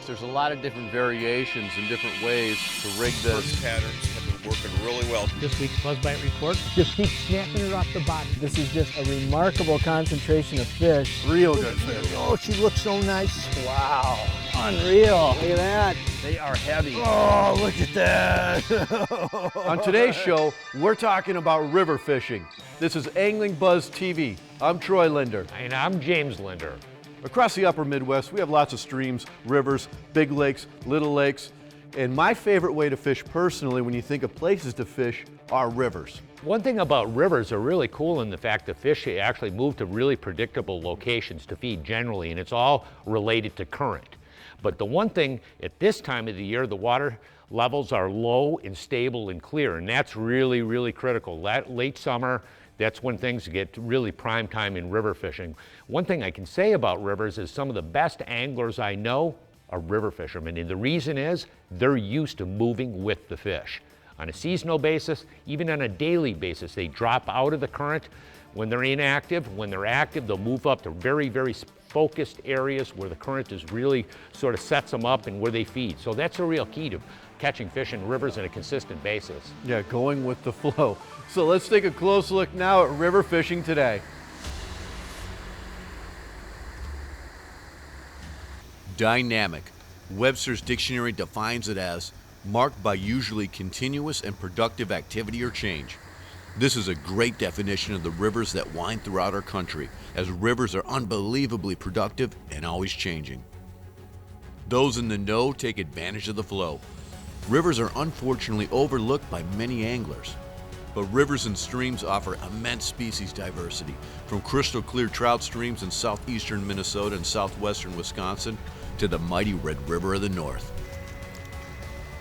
lakes, there's a lot of different variations and different ways to rig this. Patterns have been working really well. This week's Buzzbite report. Just keep snapping it off the bottom. This is just a remarkable concentration of fish. Real good fish. Oh, she looks so nice. Wow, unreal. Look at that. They are heavy. Oh, look at that. On today's show, we're talking about river fishing. This is AnglingBuzz TV. I'm Troy Lindner. And I'm James Lindner. Across the upper Midwest, we have lots of streams, rivers, big lakes, little lakes. And my favorite way to fish personally, when you think of places to fish, are rivers. One thing about rivers are really cool in the fact that fish actually move to really predictable locations to feed generally, and it's all related to current. But the one thing at this time of the year, the water levels are low and stable and clear, and that's really, really critical. Late summer, that's when things get really prime time in river fishing. One thing I can say about rivers is some of the best anglers I know are river fishermen, and the reason is they're used to moving with the fish. On a seasonal basis, even on a daily basis, they drop out of the current when they're inactive. When they're active, they'll move up to very, very focused areas where the current is really sort of sets them up and where they feed. So that's a real key to catching fish in rivers on a consistent basis. Yeah, going with the flow. So let's take a close look now at river fishing today. Dynamic. Webster's dictionary defines it as marked by usually continuous and productive activity or change. This is a great definition of the rivers that wind throughout our country, as rivers are unbelievably productive and always changing. Those in the know take advantage of the flow. Rivers are unfortunately overlooked by many anglers, but rivers and streams offer immense species diversity, from crystal clear trout streams in southeastern Minnesota and southwestern Wisconsin to the mighty Red River of the North.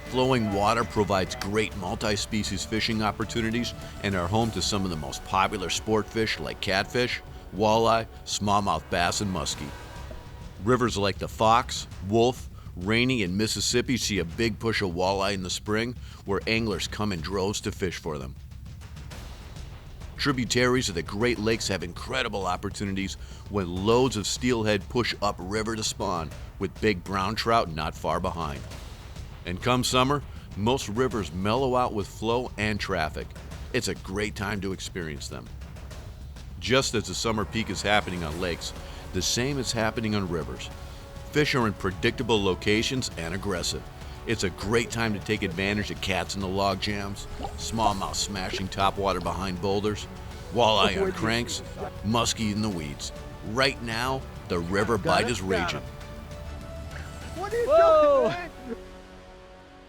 Flowing water provides great multi-species fishing opportunities and are home to some of the most popular sport fish like catfish, walleye, smallmouth bass, and muskie. Rivers like the Fox, Wolf, Rainy, and Mississippi see a big push of walleye in the spring, where anglers come in droves to fish for them. Tributaries of the Great Lakes have incredible opportunities when loads of steelhead push upriver to spawn, with big brown trout not far behind. And come summer, most rivers mellow out with flow and traffic. It's a great time to experience them. Just as the summer peak is happening on lakes, the same is happening on rivers. Fish are in predictable locations and aggressive. It's a great time to take advantage of cats in the log jams, smallmouth smashing topwater behind boulders, walleye on cranks, muskie in the weeds. Right now, the river bite is raging. What are you doing, man?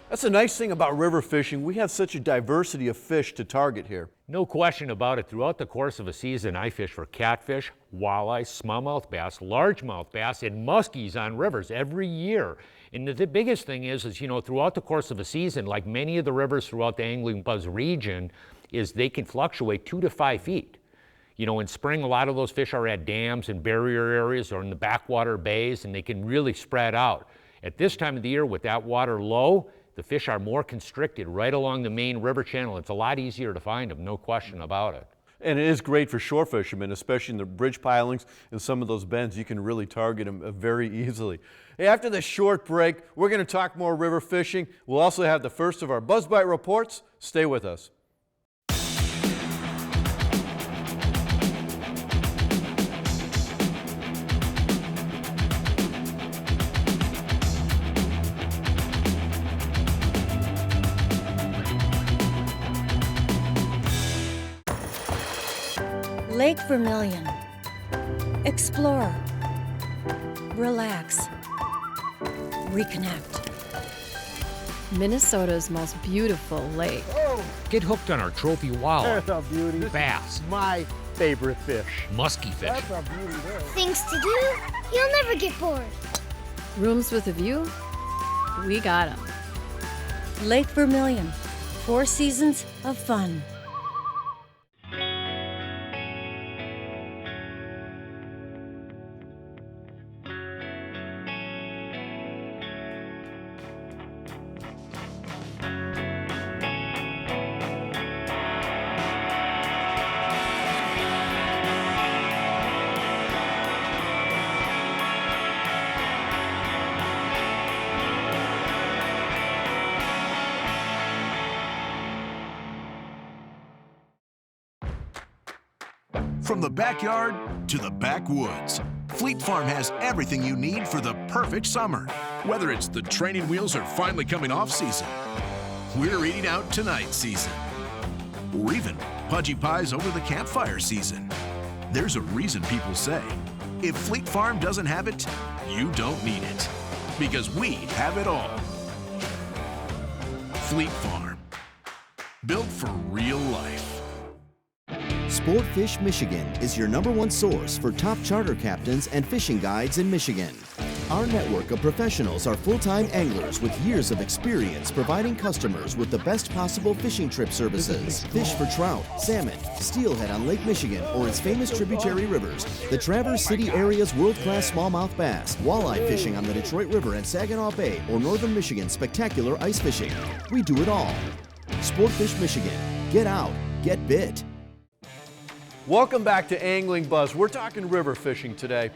That's the nice thing about river fishing. We have such a diversity of fish to target here. No question about it. Throughout the course of a season, I fish for catfish, walleye, smallmouth bass, largemouth bass, and muskies on rivers every year. And the biggest thing is, you know, throughout the course of a season, like many of the rivers throughout the AnglingBuzz region, is they can fluctuate 2 to 5 feet. You know, in spring, a lot of those fish are at dams and barrier areas or in the backwater bays, and they can really spread out. At this time of the year, with that water low, the fish are more constricted right along the main river channel. It's a lot easier to find them, no question about it. And it is great for shore fishermen, especially in the bridge pilings and some of those bends. You can really target them very easily. Hey, after this short break, we're going to talk more river fishing. We'll also have the first of our Buzzbite reports. Stay with us. Lake Vermilion. Explore. Relax. Reconnect. Minnesota's most beautiful lake. Get hooked on our trophy walleye, That's a beauty. bass, My favorite fish. musky fish. That's a beauty there. Things to do? You'll never get bored. Rooms with a view? We got 'em. Lake Vermilion. 4 seasons of fun. From the backyard to the backwoods, Fleet Farm has everything you need for the perfect summer. Whether it's the training wheels are finally coming off season, we're eating out tonight season, or even pudgy pies over the campfire season. There's a reason people say, if Fleet Farm doesn't have it, you don't need it. Because we have it all. Fleet Farm, built for real life. Sportfish Michigan is your #1 source for top charter captains and fishing guides in Michigan. Our network of professionals are full-time anglers with years of experience providing customers with the best possible fishing trip services. Fish for trout, salmon, steelhead on Lake Michigan or its famous tributary rivers, the Traverse City area's world-class smallmouth bass, walleye fishing on the Detroit River and Saginaw Bay, or northern Michigan's spectacular ice fishing. We do it all. Sportfish Michigan. Get out. Get bit. Welcome back to Angling Buzz. We're talking river fishing today.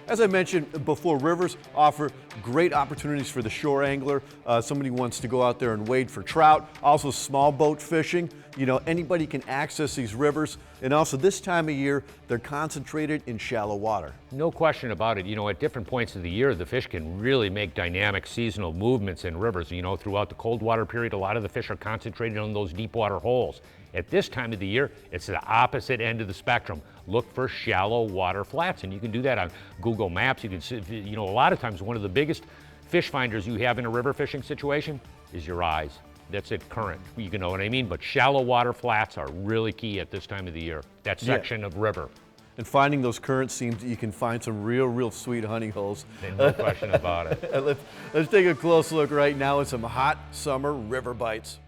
As I mentioned before, rivers offer great opportunities for the shore angler. Somebody wants to go out there and wade for trout. Also small boat fishing. You know, anybody can access these rivers. And also this time of year, they're concentrated in shallow water. No question about it. You know, at different points of the year, the fish can really make dynamic seasonal movements in rivers. You know, throughout the cold water period, a lot of the fish are concentrated on those deep water holes. At this time of the year, it's the opposite end of the spectrum. Look for shallow water flats, and you can do that on Google Maps. You can see, you know, a lot of times one of the biggest fish finders you have in a river fishing situation is your eyes. That's it, current, you know what I mean? But shallow water flats are really key at this time of the year, that section of river. And finding those current seams, you can find some real sweet honey holes. No question about it. Let's take a close look right now at some hot summer river bites.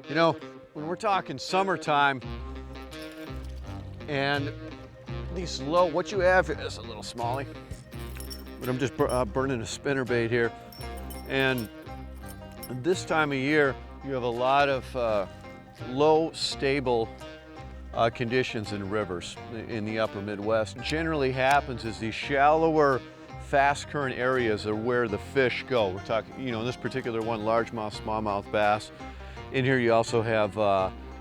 You know, when we're talking summertime and these low, what you have is a little smallie, but I'm just burning a spinnerbait here. And this time of year, you have a lot of low, stable conditions in rivers in the upper Midwest. Generally happens is these shallower, fast current areas are where the fish go. We're talking, you know, in this particular one, largemouth, smallmouth bass. In here you also have,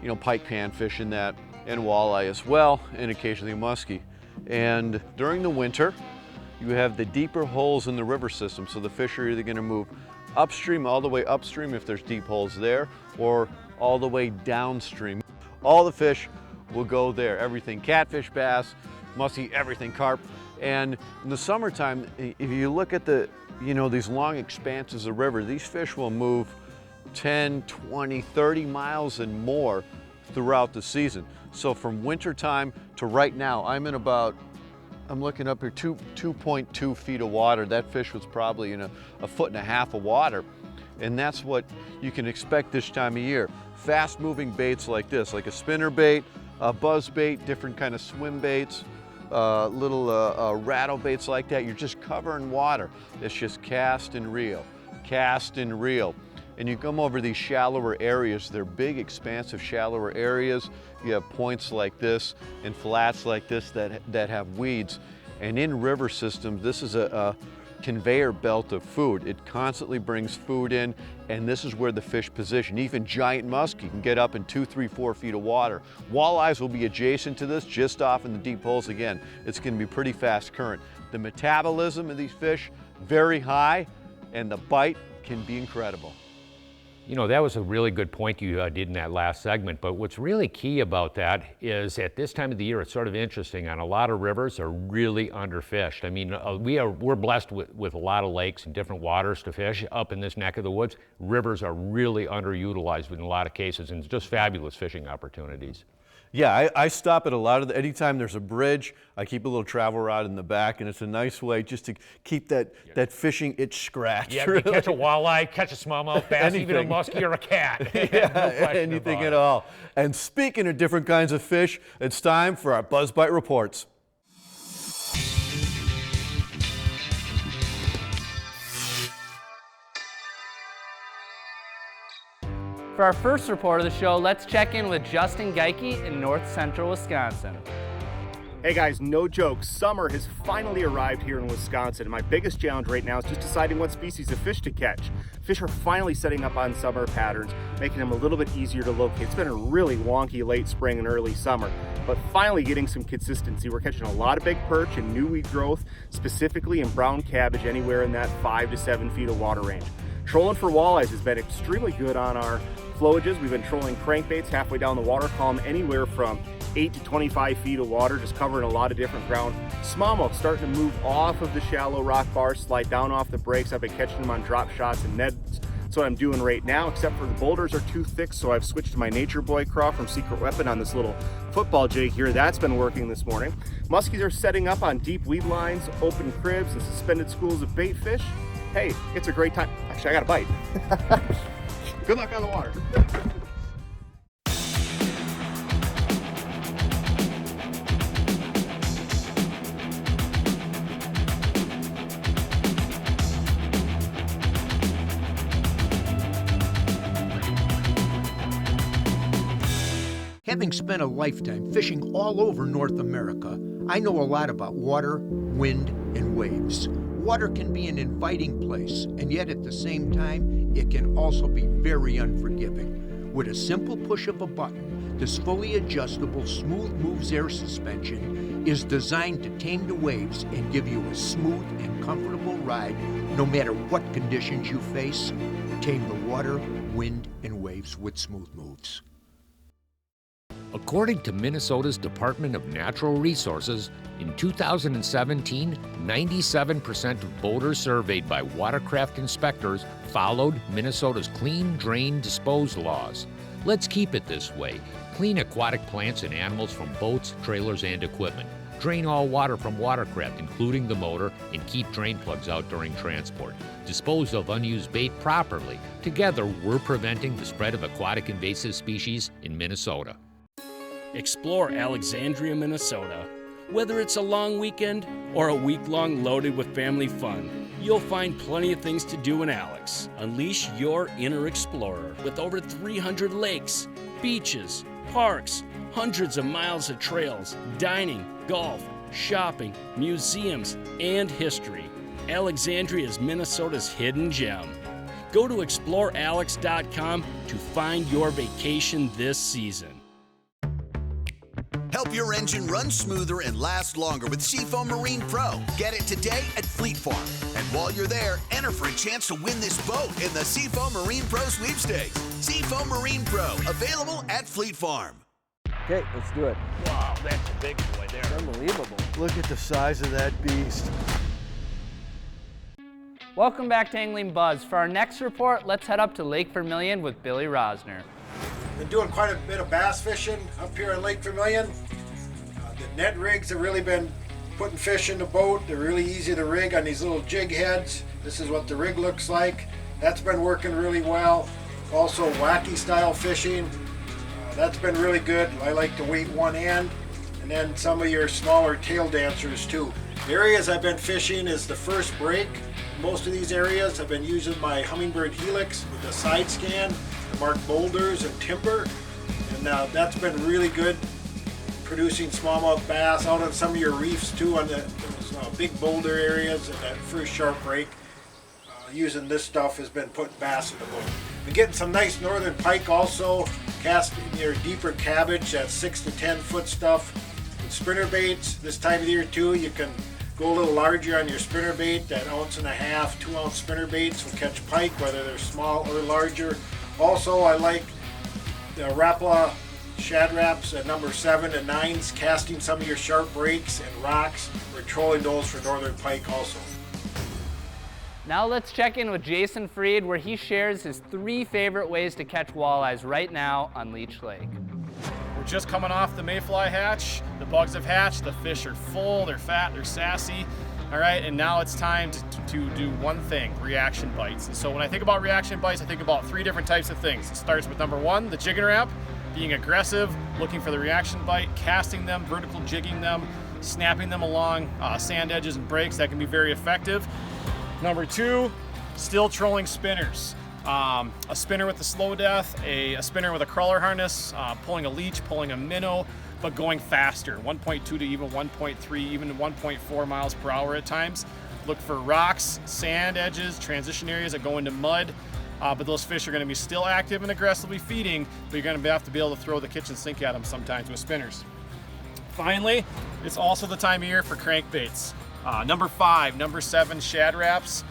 you know, pike panfish in that, and walleye as well, and occasionally muskie. And during the winter, you have the deeper holes in the river system, so the fish are either going to move upstream, all the way upstream if there's deep holes there, or all the way downstream. All the fish will go there. Everything catfish, bass, muskie, everything, carp. And in the summertime, if you look at the, you know, these long expanses of river, these fish will move 10, 20, 30 miles and more throughout the season. So from winter time to right now, I'm looking up here, 2.2 feet of water. That fish was probably in a 1.5 feet of water. And that's what you can expect this time of year. Fast moving baits like this, like a spinner bait, a buzz bait, different kind of swim baits, little rattle baits like that. You're just covering water. It's just cast and reel, cast and reel. And you come over these shallower areas, they're big, expansive, shallower areas. You have points like this and flats like this that have weeds. And in river systems, this is a conveyor belt of food. It constantly brings food in, and this is where the fish position. Even giant muskie can get up in 2, 3, 4 feet of water. Walleyes will be adjacent to this, just off in the deep holes again. It's gonna be pretty fast current. The metabolism of these fish, very high, and the bite can be incredible. You know, that was a really good point you did in that last segment, but what's really key about that is at this time of the year, it's sort of interesting, on a lot of rivers are really underfished. I mean, we're blessed with a lot of lakes and different waters to fish up in this neck of the woods. Rivers are really underutilized in a lot of cases, and it's just fabulous fishing opportunities. Yeah, I stop at a lot of anytime there's a bridge, I keep a little travel rod in the back, and it's a nice way just to keep that fishing itch scratched. Yeah, really. You catch a walleye, catch a smallmouth bass, even a muskie or a cat. Yeah, no anything at all. And speaking of different kinds of fish, it's time for our Buzz Bite Reports. For our first report of the show, let's check in with Justin Geike in north central Wisconsin. Hey guys, no joke, summer has finally arrived here in Wisconsin, and my biggest challenge right now is just deciding what species of fish to catch. Fish are finally setting up on summer patterns, making them a little bit easier to locate. It's been a really wonky late spring and early summer, but finally getting some consistency. We're catching a lot of big perch and new weed growth, specifically in brown cabbage, anywhere in that 5 to 7 feet of water range. Trolling for walleyes has been extremely good on our flowages. We've been trolling crankbaits halfway down the water column, anywhere from 8 to 25 feet of water, just covering a lot of different ground. Smallmouth starting to move off of the shallow rock bars, slide down off the breaks. I've been catching them on drop shots and nets. That's what I'm doing right now, except for the boulders are too thick, so I've switched to my Nature Boy craw from Secret Weapon on this little football jig here. That's been working this morning. Muskies are setting up on deep weed lines, open cribs, and suspended schools of bait fish. Hey, it's a great time. Actually, I got a bite. Good luck on the water. Having spent a lifetime fishing all over North America, I know a lot about water, wind, and waves. Water can be an inviting place, and yet at the same time, it can also be very unforgiving. With a simple push of a button, this fully adjustable Smooth Moves air suspension is designed to tame the waves and give you a smooth and comfortable ride no matter what conditions you face. Tame the water, wind, and waves with Smooth Moves. According to Minnesota's Department of Natural Resources, in 2017, 97% of boaters surveyed by watercraft inspectors followed Minnesota's clean, drain, dispose laws. Let's keep it this way. Clean aquatic plants and animals from boats, trailers, and equipment. Drain all water from watercraft, including the motor, and keep drain plugs out during transport. Dispose of unused bait properly. Together, we're preventing the spread of aquatic invasive species in Minnesota. Explore Alexandria, Minnesota. Whether it's a long weekend or a week-long loaded with family fun, you'll find plenty of things to do in Alex. Unleash your inner explorer with over 300 lakes, beaches, parks, hundreds of miles of trails, dining, golf, shopping, museums, and history. Alexandria is Minnesota's hidden gem. Go to explorealex.com to find your vacation this season. Help your engine run smoother and last longer with Seafoam Marine Pro. Get it today at Fleet Farm. And while you're there, enter for a chance to win this boat in the Seafoam Marine Pro sweepstakes. Seafoam Marine Pro, available at Fleet Farm. Okay, let's do it. Wow, that's a big boy there. Unbelievable. Look at the size of that beast. Welcome back to Angling Buzz. For our next report, let's head up to Lake Vermilion with Billy Rosner. Been doing quite a bit of bass fishing up here in Lake Vermilion. The net rigs have really been putting fish in the boat. They're really easy to rig on these little jig heads. This is what the rig looks like. That's been working really well. Also wacky style fishing. That's been really good. I like to weight one end. And then some of your smaller tail dancers too. The areas I've been fishing is the first break. Most of these areas I've been using my Humminbird Helix with a side scan to mark boulders and timber. And that's been really good, producing smallmouth bass out on some of your reefs too, on those big boulder areas and that first sharp break. Using this stuff has been putting bass in the boat. Been getting some nice northern pike also, casting your deeper cabbage, that 6 to 10 foot stuff. With spinner baits this time of the year too, you can go a little larger on your spinner bait. That 1.5 ounce, 2 ounce spinner baits will catch pike, whether they're small or larger. Also, I like the Rapala Shad Raps at number 7 and 9s, casting some of your sharp breaks and rocks. We're trolling those for northern pike also. Now let's check in with Jason Freed, where he shares his 3 favorite ways to catch walleyes right now on Leech Lake. We're just coming off the mayfly hatch. The bugs have hatched, the fish are full, they're fat, they're sassy. All right, and now it's time to do one thing, reaction bites. And so when I think about reaction bites, I think about 3 different types of things. It starts with number 1, the jig and wrap, being aggressive, looking for the reaction bite, casting them, vertical jigging them, snapping them along sand edges and breaks. That can be very effective. Number 2, still trolling spinners. A spinner with a slow death, a spinner with a crawler harness, pulling a leech, pulling a minnow, but going faster, 1.2 to even 1.3, even 1.4 miles per hour at times. Look for rocks, sand edges, transition areas that go into mud, but those fish are going to be still active and aggressively feeding, but you're going to have to be able to throw the kitchen sink at them sometimes with spinners. Finally, it's also the time of year for crankbaits. Number 5, number 7 shad wraps,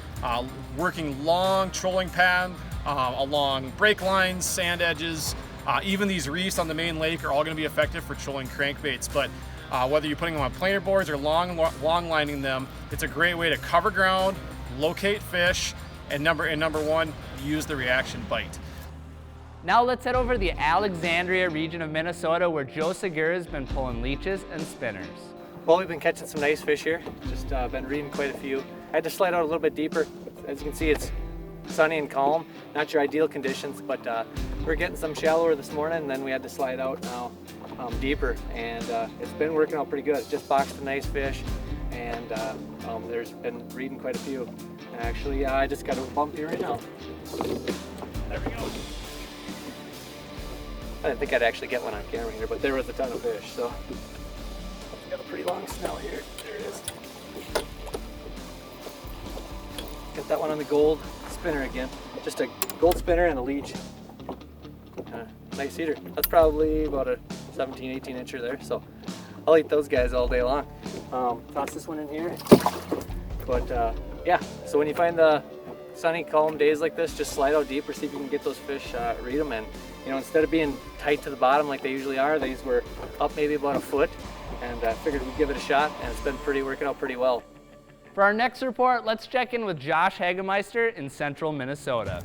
working long trolling path along brake lines, sand edges, even these reefs on the main lake are all going to be effective for trolling crankbaits. But whether you're putting them on planer boards or long lining them, it's a great way to cover ground, locate fish, and number 1, use the reaction bite. Now let's head over to the Alexandria region of Minnesota where Joe Segura has been pulling leeches and spinners. Well, we've been catching some nice fish here. Just been reading quite a few. I had to slide out a little bit deeper. As you can see, it's sunny and calm. Not your ideal conditions, but we're getting some shallower this morning, and then we had to slide out now deeper, and it's been working out pretty good. Just boxed a nice fish, and there's been reading quite a few. And actually, I just got a bump here right now. There we go. I didn't think I'd actually get one on camera here, but there was a ton of fish, so. Got a pretty long snell here. There it is. Got that one on the gold spinner again. Just a gold spinner and a leech. Nice eater. That's probably about a 17, 18 incher there, so I'll eat those guys all day long. Toss this one in here. But yeah, so when you find the sunny, calm days like this, just slide out deeper, see if you can get those fish, read them, and you know, instead of being tight to the bottom like they usually are, these were up maybe about a foot, and I figured we'd give it a shot, and it's been working out pretty well. For our next report, let's check in with Josh Hagemeister in central Minnesota.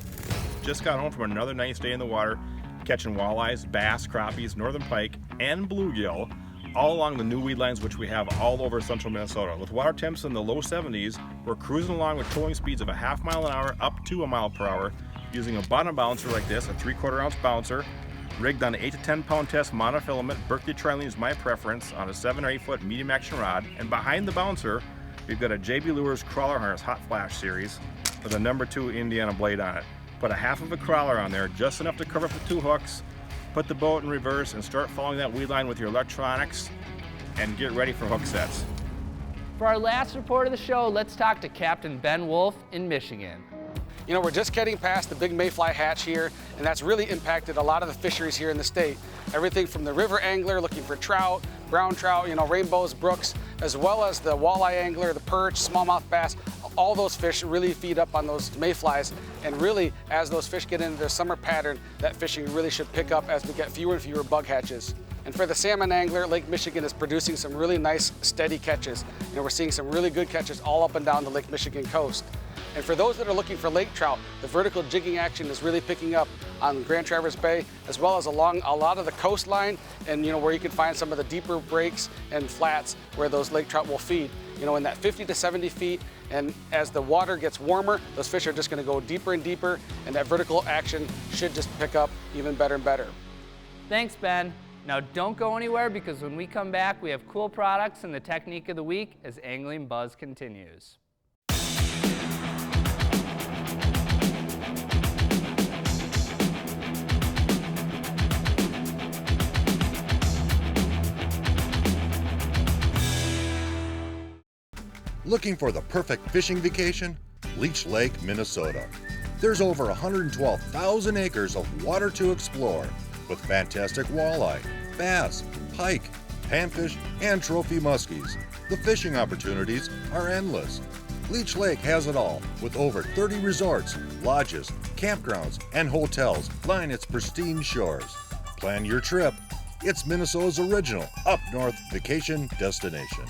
Just got home from another nice day in the water, catching walleyes, bass, crappies, northern pike, and bluegill, all along the new weed lines which we have all over central Minnesota. With water temps in the low 70s, we're cruising along with trolling speeds of a half mile an hour up to a mile per hour, using a bottom bouncer like this, a 3/4 ounce bouncer, rigged on an 8 to 10 pound test monofilament. Berkeley trilene is my preference on a 7 or 8 foot medium action rod. And behind the bouncer, we've got a JB Lures crawler harness hot flash series with a number 2 Indiana blade on it. Put a half of a crawler on there, just enough to cover up the 2 hooks, put the boat in reverse and start following that weed line with your electronics and get ready for hook sets. For our last report of the show, let's talk to Captain Ben Wolf in Michigan. You know, we're just getting past the big mayfly hatch here, and that's really impacted a lot of the fisheries here in the state. Everything from the river angler looking for trout, brown trout, you know, rainbows, brooks, as well as the walleye angler, the perch, smallmouth bass. All those fish really feed up on those mayflies, and really, as those fish get into their summer pattern, that fishing really should pick up as we get fewer and fewer bug hatches. And for the salmon angler, Lake Michigan is producing some really nice, steady catches. You know, we're seeing some really good catches all up and down the Lake Michigan coast. And for those that are looking for lake trout, the vertical jigging action is really picking up on Grand Traverse Bay, as well as along a lot of the coastline, and you know, where you can find some of the deeper breaks and flats where those lake trout will feed. You know, in that 50 to 70 feet, and as the water gets warmer, those fish are just going to go deeper and deeper, and that vertical action should just pick up even better and better. Thanks, Ben. Now don't go anywhere, because when we come back, we have cool products and the technique of the week as Angling Buzz continues. Looking for the perfect fishing vacation? Leech Lake, Minnesota. There's over 112,000 acres of water to explore, with fantastic walleye, bass, pike, panfish, and trophy muskies. The fishing opportunities are endless. Leech Lake has it all, with over 30 resorts, lodges, campgrounds, and hotels line its pristine shores. Plan your trip. It's Minnesota's original up-north vacation destination.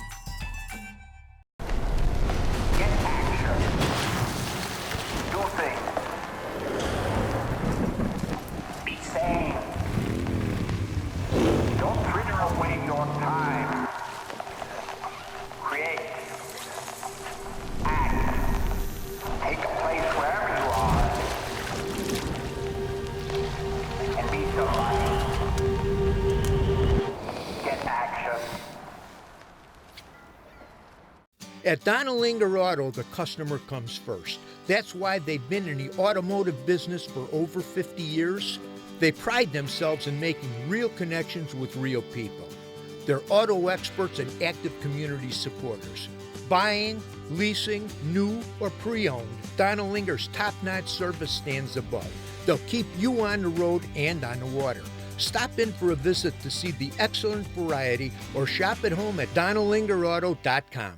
At Linger Auto, the customer comes first. That's why they've been in the automotive business for over 50 years. They pride themselves in making real connections with real people. They're auto experts and active community supporters. Buying, leasing, new or pre-owned, Donnellinger's top-notch service stands above. They'll keep you on the road and on the water. Stop in for a visit to see the excellent variety or shop at home at DonnellingerAuto.com.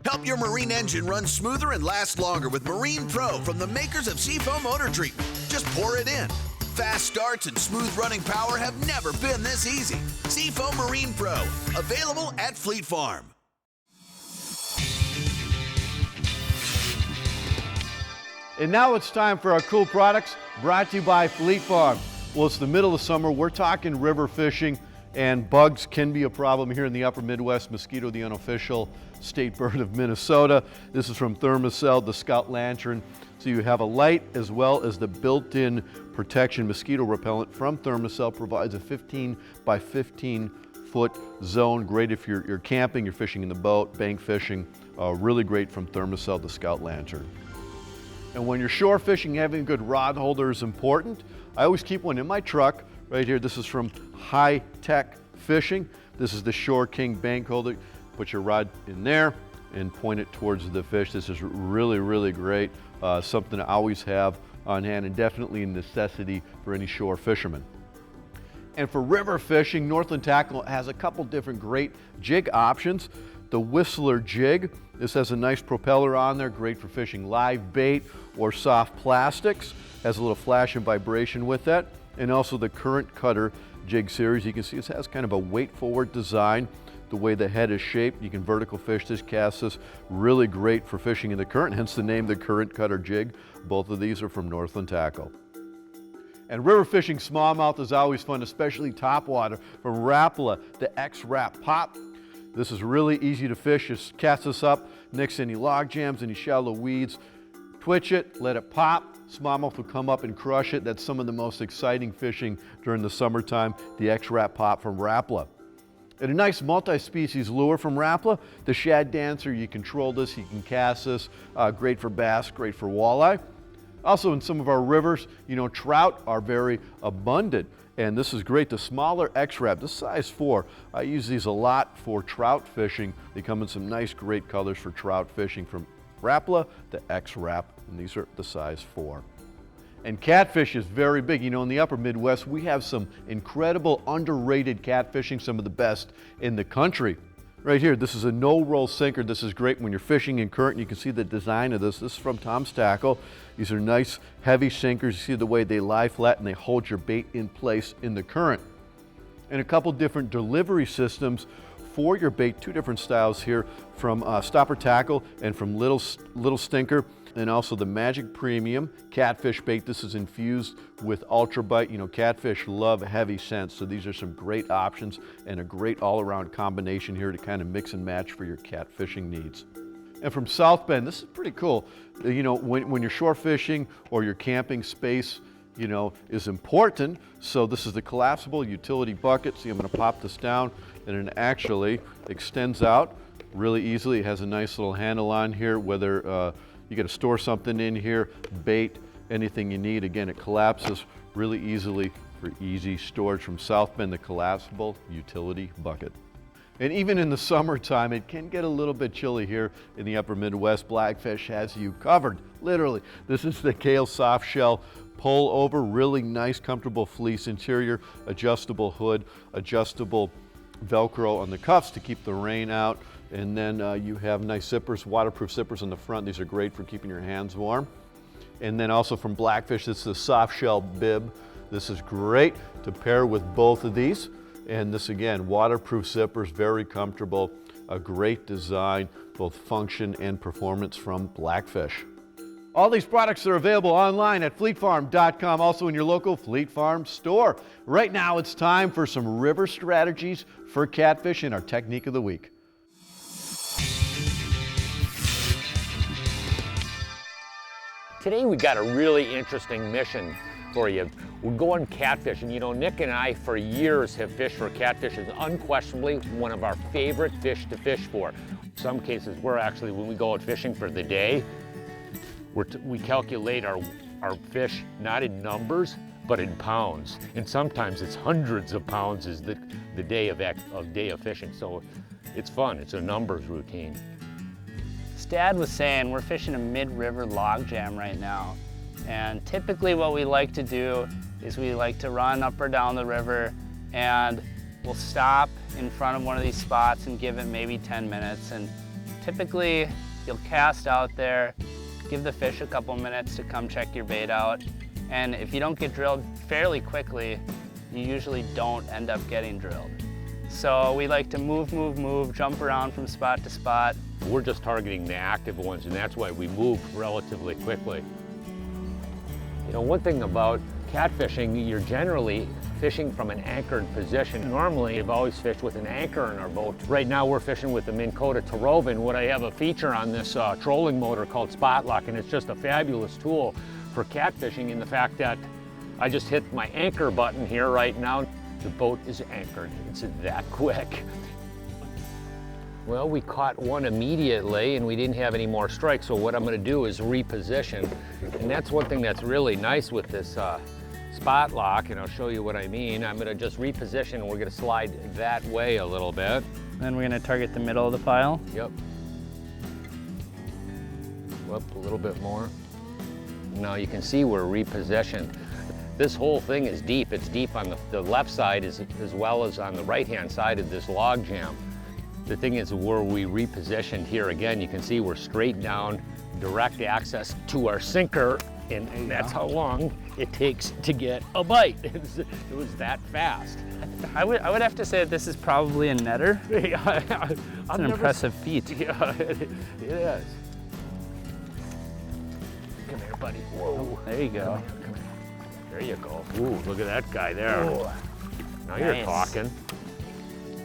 Help your marine engine run smoother and last longer with Marine Pro from the makers of Seafoam Motor Treatment. Just pour it in. Fast starts and smooth running power have never been this easy. Seafoam Marine Pro, available at Fleet Farm. And now it's time for our cool products brought to you by Fleet Farm. Well, it's the middle of summer. We're talking river fishing, and bugs can be a problem here in the upper Midwest. Mosquito, the unofficial state bird of Minnesota. This is from Thermacell, the Scout Lantern. So you have a light as well as the built-in protection mosquito repellent from Thermacell. Provides a 15 by 15 foot zone. Great if you're camping, you're fishing in the boat, bank fishing. Really great from Thermacell, the Scout Lantern. And when you're shore fishing, having a good rod holder is important. I always keep one in my truck right here. This is from High Tech Fishing. This is the Shore King bank holder. Put your rod in there and point it towards the fish. This is really, really great. Something to always have on hand and definitely a necessity for any shore fisherman. And for river fishing, Northland Tackle has a couple different great jig options. The Whistler jig, this has a nice propeller on there, great for fishing live bait or soft plastics. Has a little flash and vibration with that. And also the Current Cutter jig series. You can see it has kind of a weight forward design. The way the head is shaped, you can vertical fish this, cast this. Really great for fishing in the current, hence the name, the Current Cutter jig. Both of these are from Northland Tackle. And river fishing smallmouth is always fun, especially topwater. From Rapala, the X-Rap Pop. This is really easy to fish. Just cast this up next to any log jams, any shallow weeds. Twitch it, let it pop. Smallmouth will come up and crush it. That's some of the most exciting fishing during the summertime, the X-Rap Pop from Rapala. And a nice multi-species lure from Rapala, the Shad Dancer. You control this, you can cast this. Great for bass, great for walleye. Also in some of our rivers, trout are very abundant. And this is great, the smaller X-Rap, this size 4. I use these a lot for trout fishing. They come in some nice, great colors for trout fishing from Rapala, the X-Rap, and these are the size 4. And catfish is very big. In the upper Midwest, we have some incredible underrated catfishing, some of the best in the country. Right here, this is a no-roll sinker. This is great when you're fishing in current. You can see the design of this. This is from Tom's Tackle. These are nice, heavy sinkers. You see the way they lie flat and they hold your bait in place in the current. And a couple different delivery systems for your bait, 2 different styles here from Stopper Tackle and from Little Stinker. And also the Magic Premium catfish bait. This is infused with Ultra Bite. Catfish love heavy scents, so these are some great options and a great all-around combination here to kind of mix and match for your catfishing needs. And from South Bend, this is pretty cool. When you're shore fishing or your camping space, is important. So this is the collapsible utility bucket. See, I'm going to pop this down and it actually extends out really easily. It has a nice little handle on here, whether you got to store something in here, bait, anything you need. Again, it collapses really easily for easy storage. From South Bend, the collapsible utility bucket. And even in the summertime, it can get a little bit chilly here in the upper Midwest. Blackfish has you covered, literally. This is the Kale Soft Shell pull over, really nice, comfortable fleece interior, adjustable hood, adjustable Velcro on the cuffs to keep the rain out. And then you have nice zippers, waterproof zippers on the front. These are great for keeping your hands warm. And then also from Blackfish, this is the soft shell bib. This is great to pair with both of these. And this again, waterproof zippers, very comfortable, a great design, both function and performance from Blackfish. All these products are available online at fleetfarm.com, also in your local Fleet Farm store. Right now it's time for some river strategies for catfish and our technique of the week. Today we got a really interesting mission for you. We're going catfishing. Nick and I for years have fished for catfish. It's unquestionably one of our favorite fish to fish for. In some cases, we're actually, when we go out fishing for the day, we calculate our fish not in numbers, but in pounds. And sometimes it's hundreds of pounds is the day of fishing. So it's fun, it's a numbers routine. Dad was saying we're fishing a mid-river log jam right now. And typically what we like to do is we like to run up or down the river, and we'll stop in front of one of these spots and give it maybe 10 minutes. And typically you'll cast out there, give the fish a couple minutes to come check your bait out. And if you don't get drilled fairly quickly, you usually don't end up getting drilled. So we like to move, jump around from spot to spot. We're just targeting the active ones, and that's why we move relatively quickly. You know, one thing about catfishing, you're generally fishing from an anchored position. Normally, I've always fished with an anchor in our boat. Right now, we're fishing with the Minn Kota Tarovan. What I have a feature on this trolling motor called Spot Lock, and it's just a fabulous tool for catfishing in the fact that I just hit my anchor button here right now. The boat is anchored. It's that quick. Well, we caught one immediately and we didn't have any more strikes, so what I'm going to do is reposition. And that's one thing that's really nice with this spot lock, and I'll show you what I mean. I'm going to just reposition and we're going to slide that way a little bit. Then we're going to target the middle of the pile. Yep. Whoop, a little bit more. Now you can see we're repositioned. This whole thing is deep. It's deep on the left side as well as on the right-hand side of this log jam. The thing is, where we repositioned here again, you can see we're straight down, direct access to our sinker, and that's how long it takes to get a bite. It was that fast. I would have to say that this is probably a netter. It's an impressive feat. Yeah, it is. Come here, buddy. Whoa. There you go. Come here. There you go. Ooh, look at that guy there. Ooh. Now you're talking.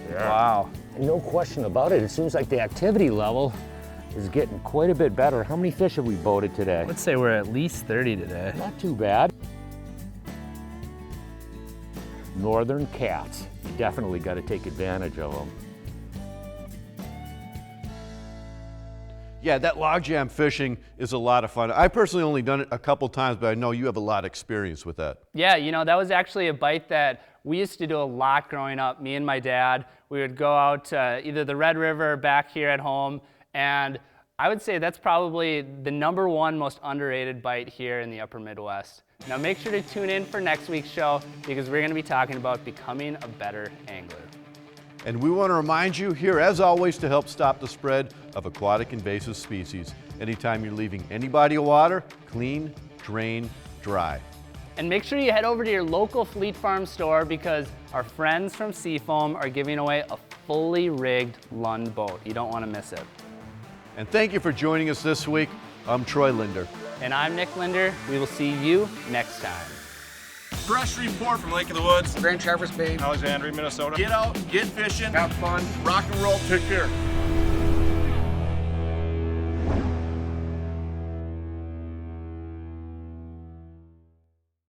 Yeah. Wow. No question about it. It seems like the activity level is getting quite a bit better. How many fish have we boated today? Let's say we're at least 30 today. Not too bad. Northern cats. You definitely got to take advantage of them. Yeah, that logjam fishing is a lot of fun. I personally only done it a couple times, but I know you have a lot of experience with that. Yeah, you know, that was actually a bite that we used to do a lot growing up, me and my dad. We would go out to either the Red River or back here at home, and I would say that's probably the #1 most underrated bite here in the upper Midwest. Now make sure to tune in for next week's show, because we're gonna be talking about becoming a better angler. And we want to remind you here, as always, to help stop the spread of aquatic invasive species. Anytime you're leaving any body of water, clean, drain, dry. And make sure you head over to your local Fleet Farm store, because our friends from Seafoam are giving away a fully rigged Lund boat. You don't want to miss it. And thank you for joining us this week. I'm Troy Linder. And I'm Nick Linder. We will see you next time. Fresh report from Lake of the Woods, Grand Traverse Bay, Alexandria, Minnesota. Get out, get fishing, Have fun, rock and roll. take care.